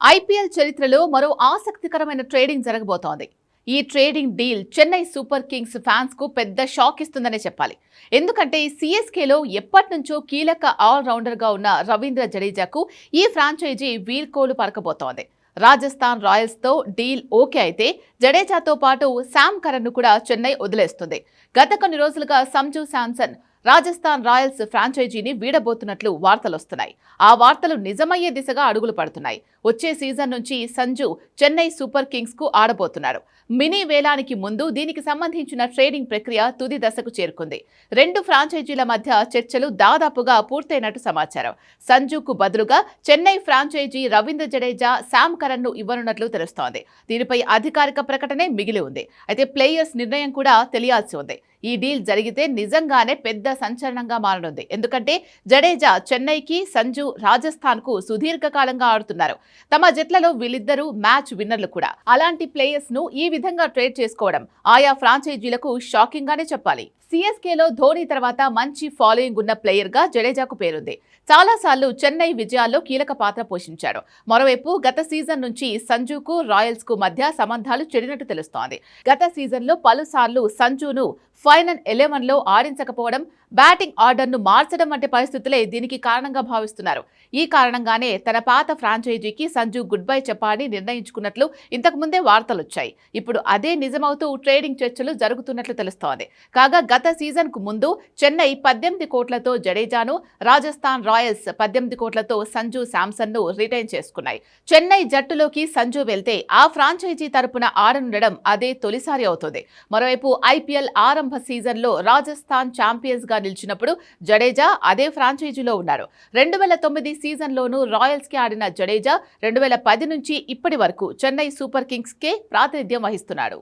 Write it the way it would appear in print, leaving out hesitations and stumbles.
IPL చరిత్రలో మరో ఆసక్తికరమైన ట్రేడింగ్ జరగబోతోంది. ఈ trading deal Chennai super Kings fans కు పెద్ద షాక్ ఇస్తుందనే చెప్పాలి. ఎందుకంటే సీఎస్కేలో ఎప్పటినుంచో కీలక ఆల్రౌండర్ గా ఉన్న రవీంద్ర జడేజాకు ఈ ఫ్రాంచైజీ వీడ్కోలు పలకబోతోంది. రాజస్థాన్ రాయల్స్ తో డీల్ ఓకే అయితే జడేజాతో పాటు శామ్ కరణ్ ను కూడా చెన్నై వదిలేస్తుంది. గత కొన్ని రోజులుగా సంజు శాంసన్ రాజస్థాన్ రాయల్స్ ఫ్రాంచైజీని వీడబోతున్నట్లు వార్తలొస్తున్నాయి. ఆ వార్తలు నిజమయ్యే దిశగా అడుగులు పడుతున్నాయి. వచ్చే సీజన్ నుంచి సంజు చెన్నై సూపర్ కింగ్స్ కు ఆడబోతున్నారు. మినీ వేలానికి ముందు దీనికి సంబంధించిన ట్రేడింగ్ ప్రక్రియ తుది దశకు చేరుకుంది. రెండు ఫ్రాంచైజీల మధ్య చర్చలు దాదాపుగా పూర్తయినట్టు సమాచారం. సంజుకు బదులుగా Chennai franchise Ravindra Jadeja, Sam Curran ను ఇవ్వనున్నట్లు తెలుస్తోంది. దీనిపై అధికారిక ప్రకటనే మిగిలి ఉంది. అయితే ప్లేయర్స్ నిర్ణయం కూడా తెలియాల్సి ఉంది. ఈ డీల్ జరిగితే నిజంగానే పెద్ద సంచలనంగా మారనుంది. ఎందుకంటే జడేజా చెన్నైకి, సంజు రాజస్థాన్ కు సుదీర్ఘకాలంగా ఆడుతున్నారు. తమ జట్లలో వీళ్ళిద్దరూ మ్యాచ్ విన్నర్లు కూడా. అలాంటి ప్లేయర్స్ ను ఈ విధంగా ట్రేడ్ చేసుకోవడం ఆయా ఫ్రాంచైజీలకు షాకింగ్ గానే చెప్పాలి. సీఎస్కేలో ధోని తర్వాత మంచి ఫాలోయింగ్ ఉన్న ప్లేయర్ గా జడేజాకు పేరుంది. చాలాసార్లు చెన్నై విజయాల్లో కీలక పాత్ర పోషించాడు. మరోవైపు గత సీజన్ నుంచి సంజుకు, రాయల్స్ కు మధ్య సంబంధాలు చెడినట్టు తెలుస్తోంది. గత సీజన్లో పలుసార్లు సంజును ఫైనల్ 11లో ఆడించకపోవడం, బ్యాటింగ్ ఆర్డర్ను మార్చడం వంటి పరిస్థితులే దీనికి కారణంగా భావిస్తున్నారు. ఈ కారణంగానే తన పాత ఫ్రాంచైజీకి సంజు గుడ్ బై చెప్పాలని నిర్ణయించుకున్నట్లు ఇంతకు ముందే వార్తలొచ్చాయి. ఇప్పుడు అదే నిజమవుతూ ట్రేడింగ్ చర్చలు జరుగుతున్నట్లు తెలుస్తోంది. కాగా గత సీజన్ కు ముందు చెన్నై 18 కోట్లతో జడేజాను, రాజస్థాన్ రాయల్స్ 18 కోట్లతో సంజు శాంసన్ ను రిటైన్ చేసుకున్నాయి. చెన్నై జట్టులోకి సంజు వెళ్తే ఆ ఫ్రాంచైజీ తరపున ఆడనుండడం అదే తొలిసారి అవుతుంది. మరోవైపు ఐపీఎల్ ఆరంభ సీజన్లో రాజస్థాన్ ఛాంపియన్స్ గా నిలిచినప్పుడు జడేజా అదే ఫ్రాంచైజీలో ఉన్నారు. 2009 సీజన్లోనూ రాయల్స్ కి ఆడిన జడేజా 2010 నుంచి ఇప్పటి వరకు చెన్నై సూపర్ కింగ్స్ కే ప్రాతినిధ్యం వహిస్తున్నాడు.